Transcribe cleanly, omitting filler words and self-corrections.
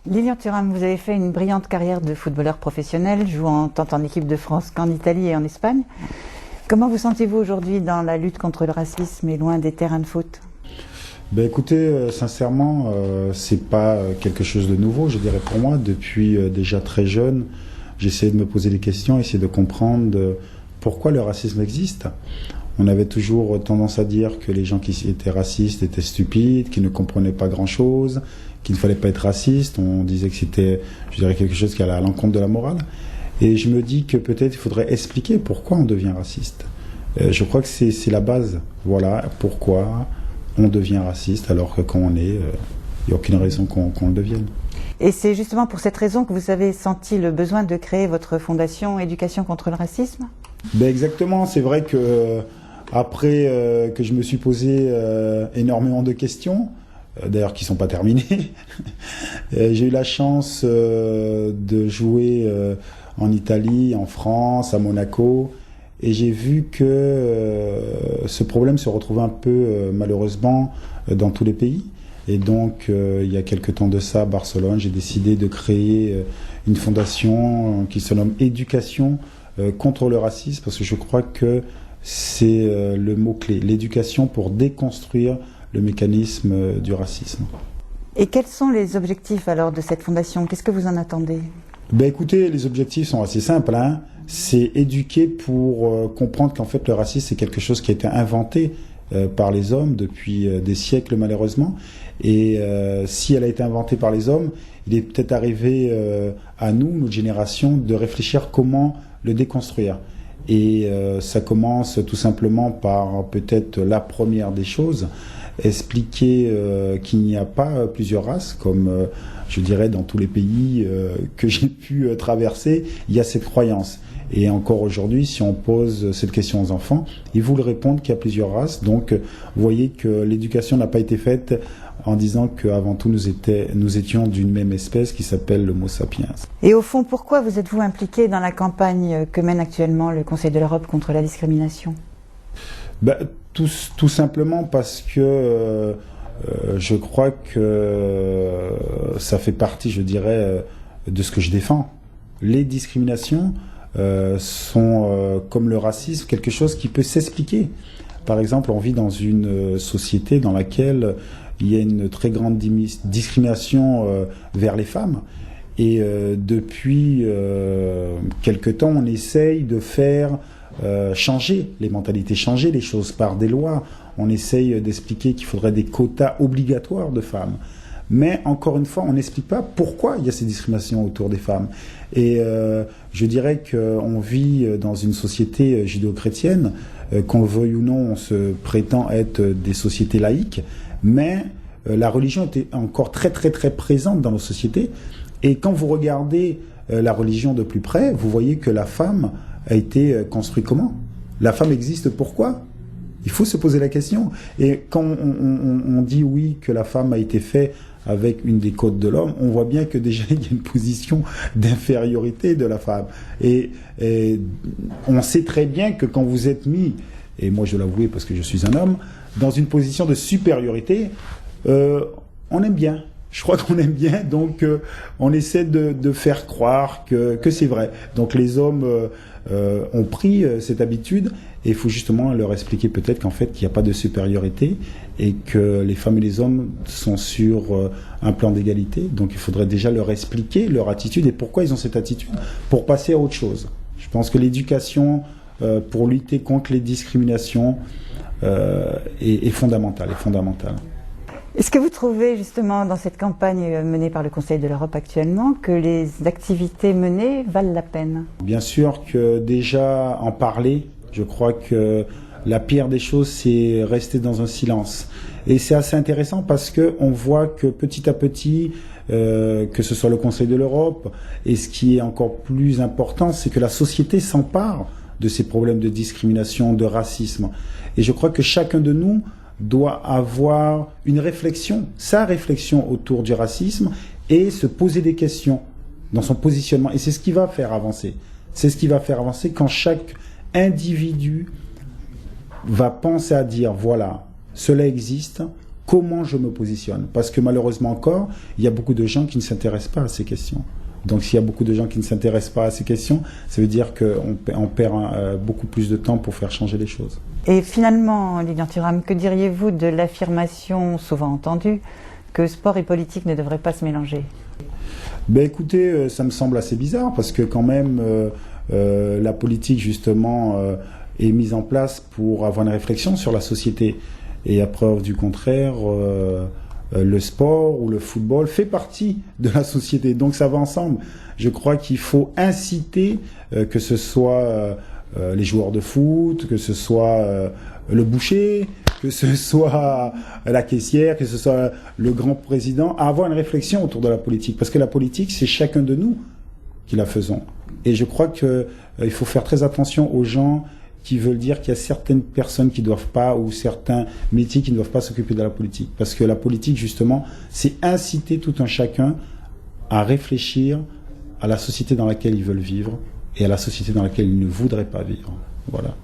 Lilian Thuram, vous avez fait une brillante carrière de footballeur professionnel, jouant tant en équipe de France qu'en Italie et en Espagne. Comment vous sentez-vous aujourd'hui dans la lutte contre le racisme et loin des terrains de foot ? Écoutez, sincèrement, c'est pas quelque chose de nouveau, je dirais pour moi. Depuis déjà très jeune, j'essayais de me poser des questions, essayer de comprendre pourquoi le racisme existe. On avait toujours tendance à dire que les gens qui étaient racistes étaient stupides, qu'ils ne comprenaient pas grand-chose, qu'il ne fallait pas être raciste. On disait que c'était, je dirais, quelque chose qui allait à l'encontre de la morale. Et je me dis que peut-être il faudrait expliquer pourquoi on devient raciste. Je crois que c'est la base. Voilà pourquoi on devient raciste, alors que quand on est, il n'y a aucune raison qu'on le devienne. Et c'est justement pour cette raison que vous avez senti le besoin de créer votre fondation Éducation contre le racisme ? Exactement, c'est vrai que après que je me suis posé énormément de questions, d'ailleurs qui ne sont pas terminées, j'ai eu la chance de jouer en Italie, en France, à Monaco, et j'ai vu que ce problème se retrouvait un peu malheureusement dans tous les pays. Et donc, il y a quelques temps de ça, à Barcelone, j'ai décidé de créer une fondation qui se nomme Éducation contre le racisme, parce que je crois que c'est le mot-clé, l'éducation pour déconstruire le mécanisme du racisme. Et quels sont les objectifs alors de cette fondation ? Qu'est-ce que vous en attendez ? Écoutez, les objectifs sont assez simples. C'est éduquer pour comprendre qu'en fait le racisme c'est quelque chose qui a été inventé par les hommes depuis des siècles malheureusement. Et si elle a été inventée par les hommes, il est peut-être arrivé à nous, notre génération, de réfléchir comment le déconstruire. Et ça commence tout simplement par peut-être la première des choses, expliquer qu'il n'y a pas plusieurs races, comme je dirais dans tous les pays que j'ai pu traverser, il y a cette croyance. Et encore aujourd'hui, si on pose cette question aux enfants, ils vous le répondent qu'il y a plusieurs races. Donc, vous voyez que l'éducation n'a pas été faite en disant qu'avant tout, nous étions d'une même espèce qui s'appelle l'Homo sapiens. Et au fond, pourquoi vous êtes-vous impliqué dans la campagne que mène actuellement le Conseil de l'Europe contre la discrimination ? Tout simplement parce que je crois que ça fait partie, je dirais, de ce que je défends. Les discriminations sont, comme le racisme, quelque chose qui peut s'expliquer. Par exemple, on vit dans une société dans laquelle il y a une très grande discrimination vers les femmes. Et depuis quelque temps, on essaye de faire changer les mentalités, changer les choses par des lois. On essaye d'expliquer qu'il faudrait des quotas obligatoires de femmes. Mais encore une fois, on n'explique pas pourquoi il y a ces discriminations autour des femmes. Et je dirais qu'on vit dans une société judéo-chrétienne, qu'on le veuille ou non, on se prétend être des sociétés laïques, mais la religion était encore très très très présente dans nos sociétés. Et quand vous regardez la religion de plus près, vous voyez que la femme a été construite comment ? La femme existe pourquoi ? Il faut se poser la question. Et quand on dit oui que la femme a été faite avec une des côtes de l'homme, on voit bien que déjà il y a une position d'infériorité de la femme. Et on sait très bien que quand vous êtes mis, et moi je dois l'avouer parce que je suis un homme, dans une position de supériorité, on aime bien. Je crois qu'on aime bien, donc on essaie de faire croire que c'est vrai. Donc les hommes ont pris cette habitude et il faut justement leur expliquer peut-être qu'en fait il n'y a pas de supériorité et que les femmes et les hommes sont sur un plan d'égalité. Donc il faudrait déjà leur expliquer leur attitude et pourquoi ils ont cette attitude pour passer à autre chose. Je pense que l'éducation pour lutter contre les discriminations est fondamentale. Est-ce que vous trouvez justement dans cette campagne menée par le Conseil de l'Europe actuellement que les activités menées valent la peine ? Bien sûr que déjà en parler, je crois que la pire des choses c'est rester dans un silence. Et c'est assez intéressant parce qu'on voit que petit à petit, que ce soit le Conseil de l'Europe, et ce qui est encore plus important, c'est que la société s'empare de ces problèmes de discrimination, de racisme. Et je crois que chacun de nous doit avoir une réflexion, sa réflexion autour du racisme et se poser des questions dans son positionnement. Et c'est ce qui va faire avancer. C'est ce qui va faire avancer quand chaque individu va penser à dire, voilà, cela existe, comment je me positionne. Parce que malheureusement encore, il y a beaucoup de gens qui ne s'intéressent pas à ces questions. Donc s'il y a beaucoup de gens qui ne s'intéressent pas à ces questions, ça veut dire qu'on perd beaucoup plus de temps pour faire changer les choses. Et finalement, Lilian Thuram, que diriez-vous de l'affirmation souvent entendue que sport et politique ne devraient pas se mélanger? Ben écoutez, ça me semble assez bizarre parce que quand même la politique justement est mise en place pour avoir une réflexion sur la société. Et à preuve du contraire, le sport ou le football fait partie de la société. Donc ça va ensemble. Je crois qu'il faut inciter que ce soit les joueurs de foot, que ce soit le boucher, que ce soit la caissière, que ce soit le grand président, à avoir une réflexion autour de la politique. Parce que la politique, c'est chacun de nous qui la faisons. Et je crois qu'il faut faire très attention aux gens qui veulent dire qu'il y a certaines personnes qui ne doivent pas, ou certains métiers qui ne doivent pas s'occuper de la politique. Parce que la politique, justement, c'est inciter tout un chacun à réfléchir à la société dans laquelle ils veulent vivre et à la société dans laquelle ils ne voudraient pas vivre. Voilà.